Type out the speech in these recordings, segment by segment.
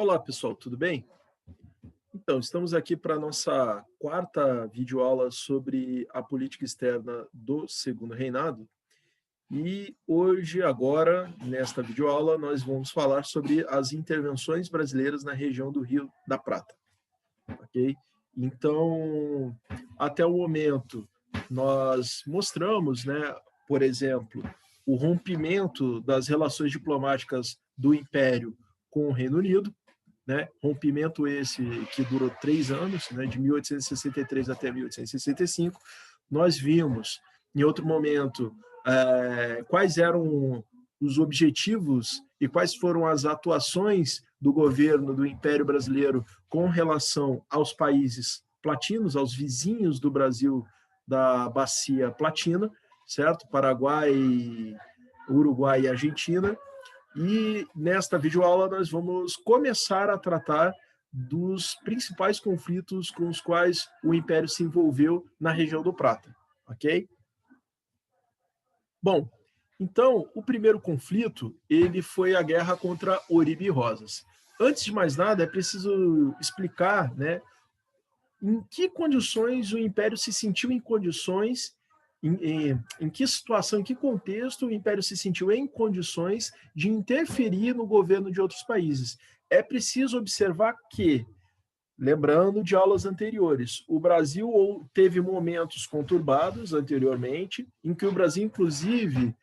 Olá, pessoal, tudo bem? Então, estamos aqui para a nossa quarta videoaula sobre a política externa do Segundo Reinado. E hoje, agora, nesta videoaula, nós vamos falar sobre as intervenções brasileiras na região do Rio da Prata. Ok? Então, até o momento, nós mostramos, né, por exemplo, o rompimento das relações diplomáticas do Império com o Reino Unido, né? Rompimento esse que durou 3 anos, né? De 1863 até 1865. Nós vimos, em outro momento, quais eram os objetivos e quais foram as atuações do governo do Império Brasileiro com relação aos países platinos, aos vizinhos do Brasil da Bacia Platina, certo? Paraguai, Uruguai e Argentina. E nesta videoaula nós vamos começar a tratar dos principais conflitos com os quais o Império se envolveu na região do Prata, ok? Bom, então, o primeiro conflito, ele foi a guerra contra Oribe e Rosas. Antes de mais nada, é preciso explicar, né, em que condições o Império se sentiu em condições, em que situação, em que contexto o Império se sentiu em condições de interferir no governo de outros países. É preciso observar que, lembrando de aulas anteriores, o Brasil teve momentos conturbados anteriormente, em que o Brasil, inclusive,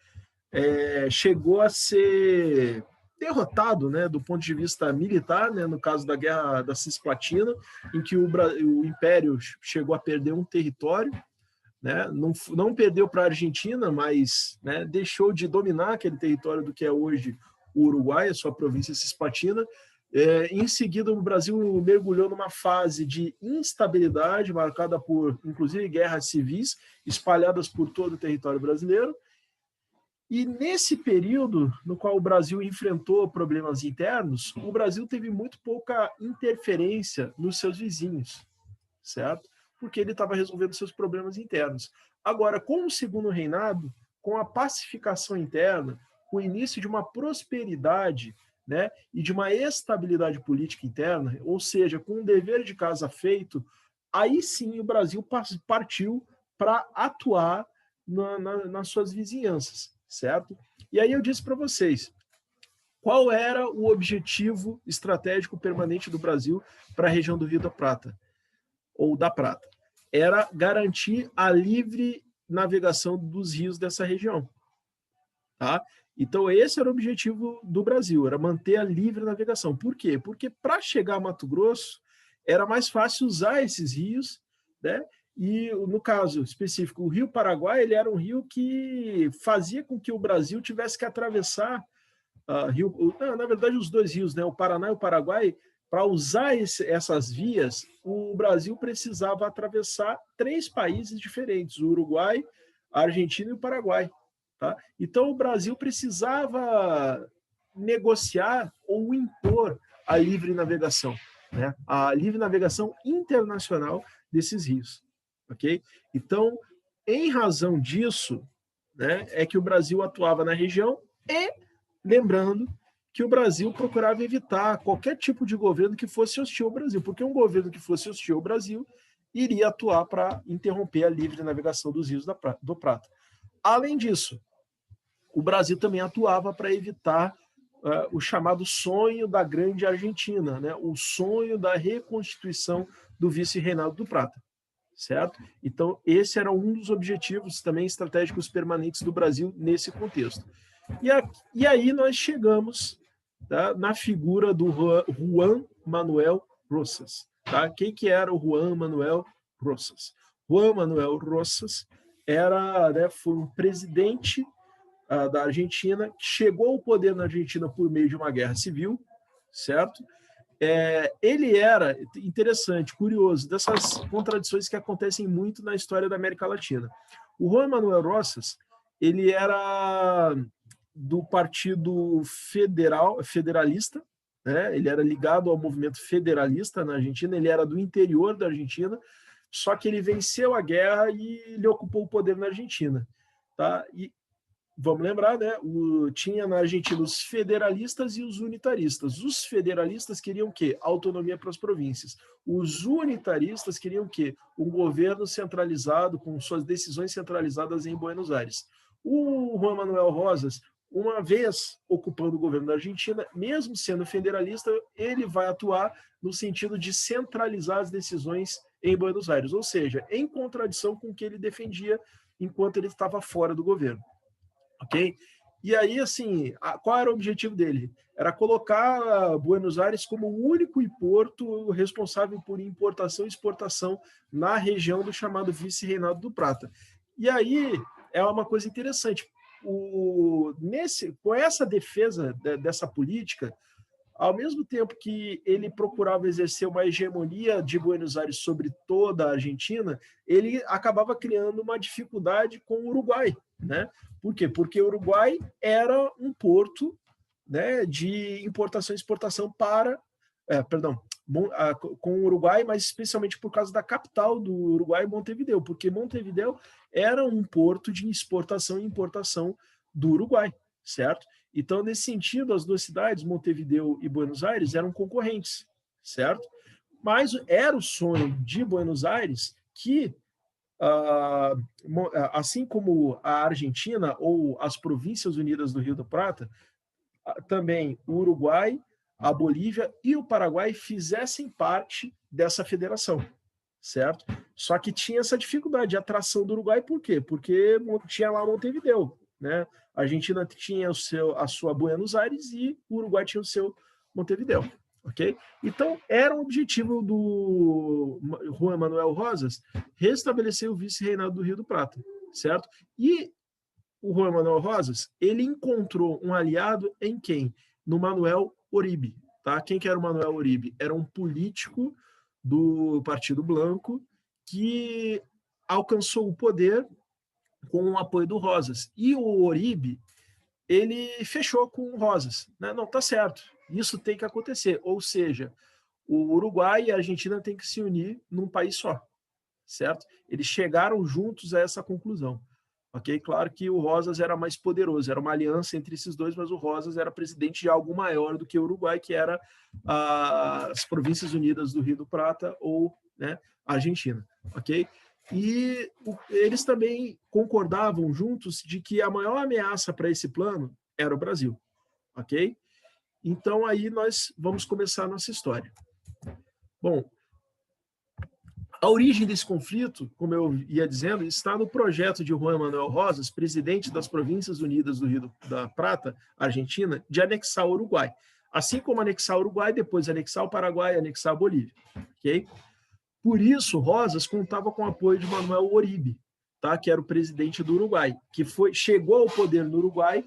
chegou a ser derrotado, né, do ponto de vista militar, né, no caso da Guerra da Cisplatina, em que o Império chegou a perder um território, né, não perdeu para a Argentina, mas, né, deixou de dominar aquele território do que é hoje o Uruguai, a sua província Cisplatina. Em seguida, o Brasil mergulhou numa fase de instabilidade, marcada por, inclusive, guerras civis espalhadas por todo o território brasileiro. E nesse período no qual o Brasil enfrentou problemas internos, o Brasil teve muito pouca interferência nos seus vizinhos, certo? Porque ele estava resolvendo seus problemas internos. Agora, com o Segundo Reinado, com a pacificação interna, com o início de uma prosperidade, né, e de uma estabilidade política interna, ou seja, com um dever de casa feito, aí sim o Brasil partiu para atuar nas suas vizinhanças, certo? E aí eu disse para vocês, qual era o objetivo estratégico permanente do Brasil para a região do Rio da Prata, ou da Prata? Era garantir a livre navegação dos rios dessa região. Tá? Então, esse era o objetivo do Brasil, era manter a livre navegação. Por quê? Porque para chegar a Mato Grosso, era mais fácil usar esses rios, né? E, no caso específico, o Rio Paraguai, ele era um rio que fazia com que o Brasil tivesse que atravessar na verdade, os dois rios, né, o Paraná e o Paraguai. Para usar essas vias, o Brasil precisava atravessar 3 países diferentes, o Uruguai, a Argentina e o Paraguai. Tá? Então, o Brasil precisava negociar ou impor a livre navegação, né? A livre navegação internacional desses rios. Okay? Então, em razão disso, né, é que o Brasil atuava na região e, lembrando, que o Brasil procurava evitar qualquer tipo de governo que fosse hostil ao Brasil, porque um governo que fosse hostil ao Brasil iria atuar para interromper a livre navegação dos rios do Prata. Além disso, o Brasil também atuava para evitar o chamado sonho da grande Argentina, né? O sonho da reconstituição do vice-reinado do Prata, certo? Então, esse era um dos objetivos também estratégicos permanentes do Brasil nesse contexto. E aí nós chegamos, tá, na figura do Juan Manuel Rosas. Tá? Quem que era o Juan Manuel Rosas? Juan Manuel Rosas foi um presidente da Argentina, que chegou ao poder na Argentina por meio de uma guerra civil, certo? Ele era, interessante, curioso, dessas contradições que acontecem muito na história da América Latina. O Juan Manuel Rosas, ele era do Partido Federalista, né? Ele era ligado ao movimento federalista na Argentina, ele era do interior da Argentina, só que ele venceu a guerra e ele ocupou o poder na Argentina. Tá? vamos lembrar, né? Tinha na Argentina os federalistas e os unitaristas. Os federalistas queriam o quê? Autonomia para as províncias. Os unitaristas queriam o quê? Um governo centralizado, com suas decisões centralizadas em Buenos Aires. O Juan Manuel Rosas, uma vez ocupando o governo da Argentina, mesmo sendo federalista, ele vai atuar no sentido de centralizar as decisões em Buenos Aires, ou seja, em contradição com o que ele defendia enquanto ele estava fora do governo. Ok? E aí, assim, qual era o objetivo dele? Era colocar Buenos Aires como o único porto responsável por importação e exportação na região do chamado Vice-Reinado do Prata. E aí é uma coisa interessante. Com essa defesa dessa política, ao mesmo tempo que ele procurava exercer uma hegemonia de Buenos Aires sobre toda a Argentina, ele acabava criando uma dificuldade com o Uruguai, né? Por quê? Porque o Uruguai era um porto, né, de importação e exportação com o Uruguai, mas especialmente por causa da capital do Uruguai, Montevideo, porque Montevideo era um porto de exportação e importação do Uruguai, certo? Então, nesse sentido, as duas cidades, Montevideo e Buenos Aires, eram concorrentes, certo? Mas era o sonho de Buenos Aires que, assim como a Argentina ou as Províncias Unidas do Rio da Prata, também o Uruguai, a Bolívia e o Paraguai fizessem parte dessa federação, certo? Só que tinha essa dificuldade de atração do Uruguai, por quê? Porque tinha lá Montevideo, né? A Argentina tinha a sua Buenos Aires e o Uruguai tinha o seu Montevideo, ok? Então, era um objetivo do Juan Manuel Rosas restabelecer o vice-reinado do Rio do Prata, certo? E o Juan Manuel Rosas, ele encontrou um aliado em quem? No Manuel Uribe, tá? Quem que era o Manuel Uribe? Era um político do Partido Blanco que alcançou o poder com o apoio do Rosas. E o Uribe, ele fechou com o Rosas, né? Não, tá certo, isso tem que acontecer. Ou seja, o Uruguai e a Argentina têm que se unir num país só, certo? Eles chegaram juntos a essa conclusão. Ok? Claro que o Rosas era mais poderoso, era uma aliança entre esses dois, mas o Rosas era presidente de algo maior do que o Uruguai, que era as Províncias Unidas do Rio do Prata ou, né, a Argentina. Ok? E eles também concordavam juntos de que a maior ameaça para esse plano era o Brasil. Ok? Então aí nós vamos começar a nossa história. Bom, a origem desse conflito, como eu ia dizendo, está no projeto de Juan Manuel Rosas, presidente das Províncias Unidas do Rio da Prata, Argentina, de anexar o Uruguai. Assim como anexar o Uruguai, depois anexar o Paraguai e anexar a Bolívia. Okay? Por isso, Rosas contava com o apoio de Manuel Uribe, tá? Que era o presidente do Uruguai, que chegou ao poder no Uruguai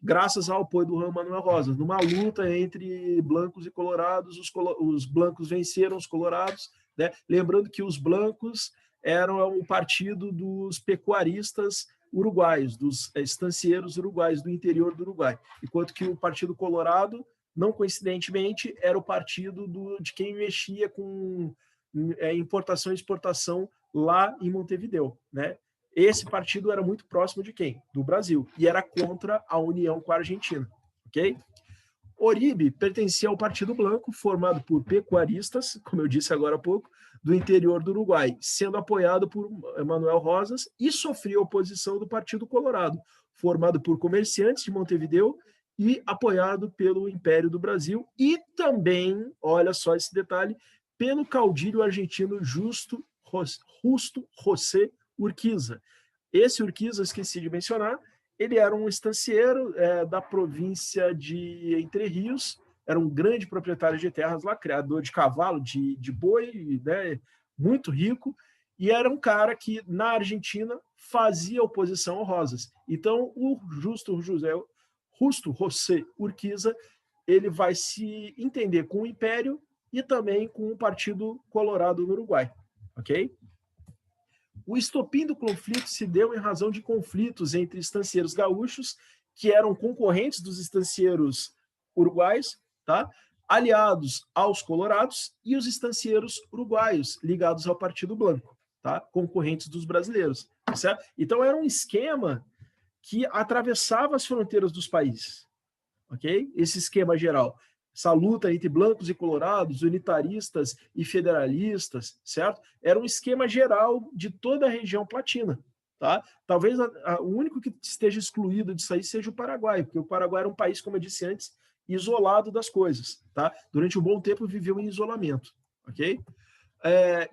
graças ao apoio do Juan Manuel Rosas, numa luta entre blancos e colorados. Os blancos venceram os colorados, né? Lembrando que os blancos eram o partido dos pecuaristas uruguaios, dos estancieiros uruguaios, do interior do Uruguai, enquanto que o Partido Colorado, não coincidentemente, era o partido de quem mexia com importação e exportação lá em Montevideo, né? Esse partido era muito próximo de quem? Do Brasil, e era contra a união com a Argentina, ok? Uribe pertencia ao Partido Blanco, formado por pecuaristas, como eu disse agora há pouco, do interior do Uruguai, sendo apoiado por Manuel Rosas, e sofria oposição do Partido Colorado, formado por comerciantes de Montevideo e apoiado pelo Império do Brasil, e também, olha só esse detalhe, pelo caudilho argentino Justo José Urquiza. Esse Urquiza, esqueci de mencionar, ele era um estancieiro da província de Entre Rios, era um grande proprietário de terras lá, criador de cavalo, de boi, né, muito rico, e era um cara que, na Argentina, fazia oposição ao Rosas. Então, o Justo José Urquiza, ele vai se entender com o Império e também com o Partido Colorado no Uruguai, ok? O estopim do conflito se deu em razão de conflitos entre estancieiros gaúchos, que eram concorrentes dos estancieiros uruguaios, tá? Aliados aos colorados, e os estancieiros uruguaios, ligados ao Partido Blanco, tá? Concorrentes dos brasileiros, certo? Então era um esquema que atravessava as fronteiras dos países, ok? Esse esquema geral, essa luta entre brancos e colorados, unitaristas e federalistas, certo? Era um esquema geral de toda a região platina, tá? Talvez o único que esteja excluído disso aí seja o Paraguai, porque o Paraguai era um país, como eu disse antes, isolado das coisas, tá? Durante um bom tempo viveu em isolamento, ok?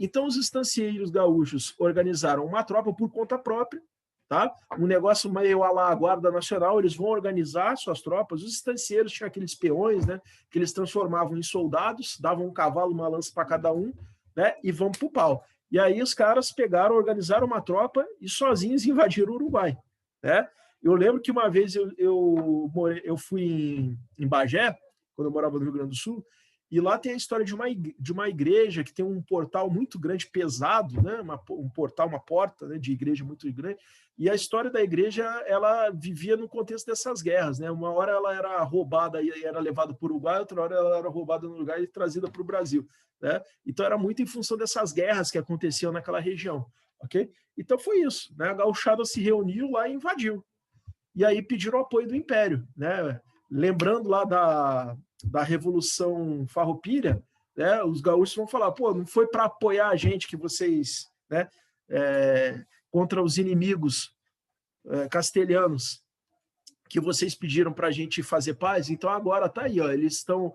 Então os estancieiros gaúchos organizaram uma tropa por conta própria, tá? Um negócio meio à la Guarda Nacional, eles vão organizar suas tropas. Os estancieiros tinham aqueles peões, né, que eles transformavam em soldados, davam um cavalo, uma lança para cada um, né, e vão para o pau. E aí os caras pegaram, organizaram uma tropa e sozinhos invadiram o Uruguai, né? Eu lembro que uma vez eu fui em Bagé, quando eu morava no Rio Grande do Sul, e lá tem a história de uma igreja que tem um portal muito grande, pesado, né? Um portal, uma porta, né, de igreja muito grande. E a história da igreja, ela vivia no contexto dessas guerras, né? Uma hora ela era roubada e era levada para o Uruguai, outra hora ela era roubada no Uruguai e trazida para o Brasil, né? Então era muito em função dessas guerras que aconteciam naquela região, ok? Então foi isso, né? A gauchada se reuniu lá e invadiu. E aí pediram o apoio do Império, né? Lembrando lá da Revolução Farroupilha, né? Os gaúchos vão falar, pô, não foi para apoiar a gente que vocês, né? Contra os inimigos castelhanos que vocês pediram para a gente fazer paz, então agora está aí, ó, eles estão...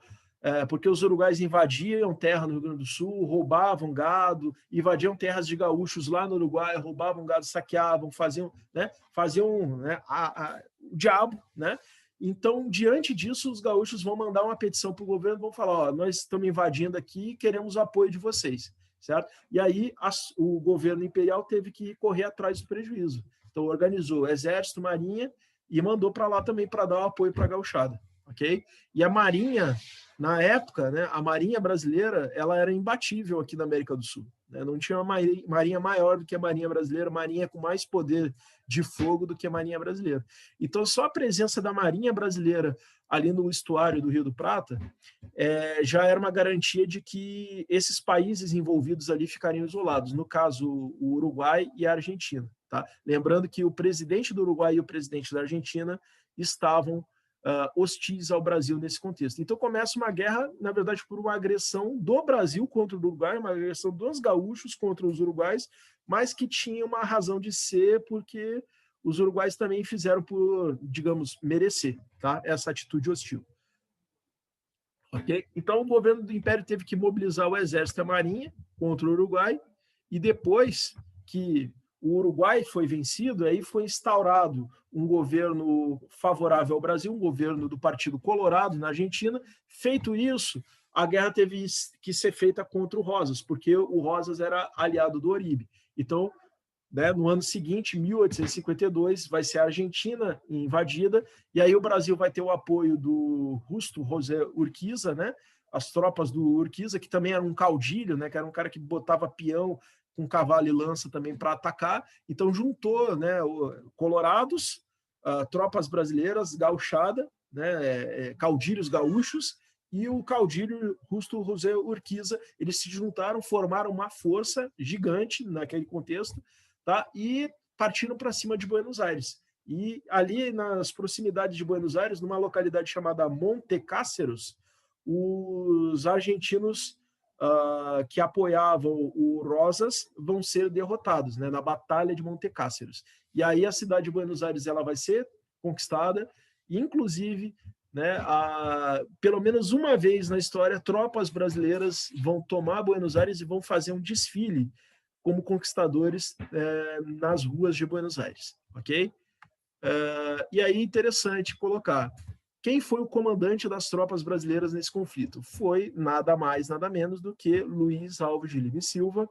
porque os uruguaios invadiam terra no Rio Grande do Sul, roubavam gado, invadiam terras de gaúchos lá no Uruguai, roubavam gado, saqueavam, faziam, né, o diabo, né? Então, diante disso, os gaúchos vão mandar uma petição para o governo, vão falar, ó, nós estamos invadindo aqui e queremos o apoio de vocês, certo? E aí o governo imperial teve que correr atrás do prejuízo. Então, organizou Exército, Marinha e mandou para lá também para dar o apoio para a gauchada, ok? E a Marinha, na época, né, a Marinha brasileira, ela era imbatível aqui na América do Sul, né? Não tinha uma marinha maior do que a Marinha brasileira, marinha com mais poder de fogo do que a Marinha brasileira. Então, só a presença da Marinha brasileira ali no estuário do Rio do Prata já era uma garantia de que esses países envolvidos ali ficariam isolados, no caso, o Uruguai e a Argentina. Tá? Lembrando que o presidente do Uruguai e o presidente da Argentina estavam hostis ao Brasil nesse contexto. Então começa uma guerra, na verdade, por uma agressão do Brasil contra o Uruguai, uma agressão dos gaúchos contra os uruguais, mas que tinha uma razão de ser porque os uruguais também fizeram por, digamos, merecer, tá? Essa atitude hostil. Okay? Então o governo do Império teve que mobilizar o exército e a marinha contra o Uruguai, e depois que o Uruguai foi vencido, aí foi instaurado um governo favorável ao Brasil, um governo do Partido Colorado na Argentina. Feito isso, a guerra teve que ser feita contra o Rosas, porque o Rosas era aliado do Oribe. Então, né, no ano seguinte, 1852, vai ser a Argentina invadida, e aí o Brasil vai ter o apoio do Justo José Urquiza, né, as tropas do Urquiza, que também era um caudilho, né, que era um cara que botava peão com cavalo e lança também para atacar. Então juntou, né, colorados, tropas brasileiras, gauchada, né, caudilhos gaúchos, e o caudilho Justo José Urquiza, eles se juntaram, formaram uma força gigante naquele contexto, tá? E partiram para cima de Buenos Aires. E ali nas proximidades de Buenos Aires, numa localidade chamada Montecáceros, os argentinos que apoiavam o Rosas vão ser derrotados, né, na Batalha de Montecáceros. E aí a cidade de Buenos Aires ela vai ser conquistada, e inclusive, né, pelo menos uma vez na história, tropas brasileiras vão tomar Buenos Aires e vão fazer um desfile como conquistadores nas ruas de Buenos Aires, ok? E aí interessante colocar quem foi o comandante das tropas brasileiras nesse conflito? Foi nada mais, nada menos do que Luiz Alves de Lima e Silva,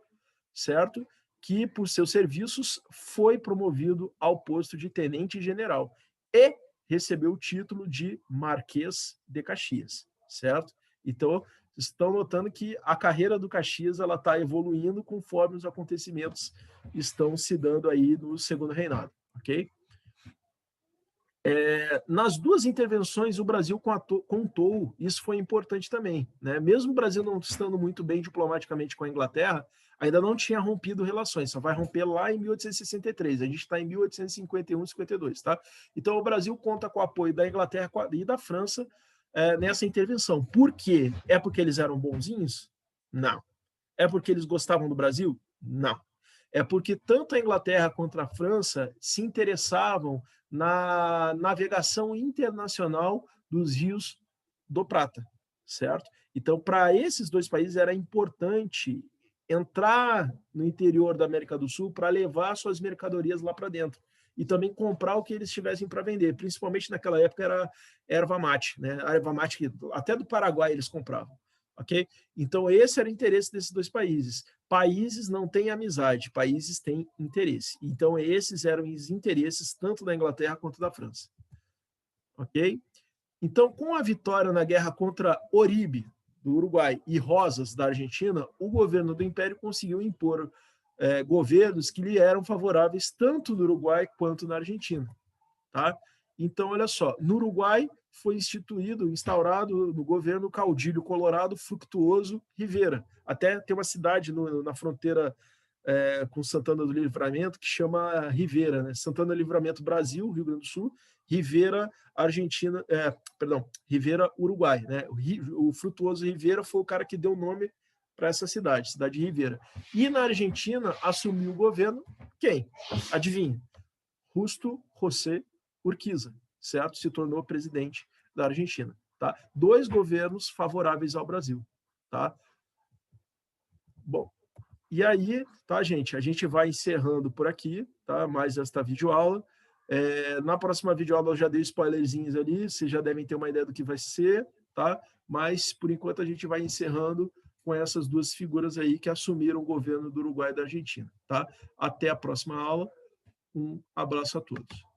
certo? Que, por seus serviços, foi promovido ao posto de tenente-general e recebeu o título de Marquês de Caxias, certo? Então, estão notando que a carreira do Caxias ela está evoluindo conforme os acontecimentos estão se dando aí no segundo reinado, ok? Nas duas intervenções, o Brasil contou, isso foi importante também, né? Mesmo o Brasil não estando muito bem diplomaticamente com a Inglaterra, ainda não tinha rompido relações, só vai romper lá em 1863, a gente está em 1851, 52, tá? Então, o Brasil conta com o apoio da Inglaterra e da França nessa intervenção. Por quê? É porque eles eram bonzinhos? Não. É porque eles gostavam do Brasil? Não. É porque tanto a Inglaterra quanto a França se interessavam na navegação internacional dos rios do Prata, certo? Então, para esses dois países era importante entrar no interior da América do Sul para levar suas mercadorias lá para dentro e também comprar o que eles tivessem para vender. Principalmente naquela época era erva mate, né? A erva mate que até do Paraguai eles compravam, ok? Então esse era o interesse desses dois países. Países não têm amizade, países têm interesse. Então esses eram os interesses tanto da Inglaterra quanto da França, ok? Então, com a vitória na guerra contra Oribe, do Uruguai, e Rosas, da Argentina, o governo do Império conseguiu impor governos que lhe eram favoráveis tanto no Uruguai quanto na Argentina. Tá? Então, olha só, no Uruguai foi instaurado no governo Caudilho Colorado Fructuoso Rivera. Até tem uma cidade na fronteira com Santana do Livramento que chama Rivera, né? Santana do Livramento, Brasil, Rio Grande do Sul, Rivera, Argentina, Rivera, Uruguai, né? O Frutuoso Rivera foi o cara que deu o nome para essa cidade de Rivera. E na Argentina assumiu o governo quem? Adivinha? Justo José Urquiza, certo? Se tornou presidente da Argentina, tá? 2 governos favoráveis ao Brasil, tá? Bom, e aí, tá, gente? A gente vai encerrando por aqui, tá? Mais esta videoaula. Na próxima videoaula eu já dei spoilerzinhos ali, vocês já devem ter uma ideia do que vai ser, tá? Mas, por enquanto, a gente vai encerrando com essas duas figuras aí que assumiram o governo do Uruguai e da Argentina, tá? Até a próxima aula. Um abraço a todos.